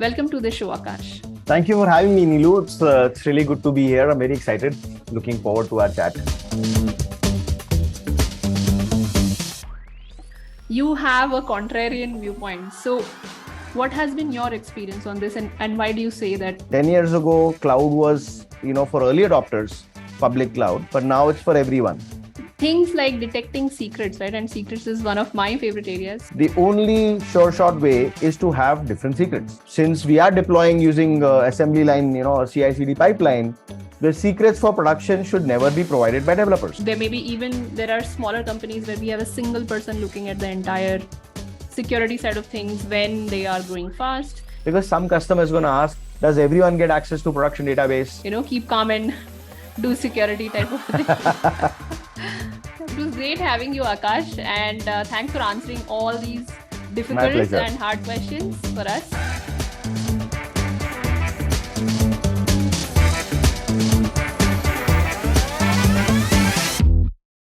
Welcome to the show, Akash. Thank you for having me, Nilu. It's really good to be here. I'm very excited. Looking forward to our chat. You have a contrarian viewpoint. So what has been your experience on this and why do you say that? 10 years ago, cloud was, for early adopters, public cloud, but now it's for everyone. Things like detecting secrets, right? And secrets is one of my favorite areas. The only sure shot way is to have different secrets. Since we are deploying using assembly line, a CI/CD pipeline, the secrets for production should never be provided by developers. There are smaller companies where we have a single person looking at the entire security side of things when they are growing fast. Because some customer is going to ask, does everyone get access to production database? Keep calm and do security type of thing. It was great having you, Akash, and thanks for answering all these difficult and hard questions for us.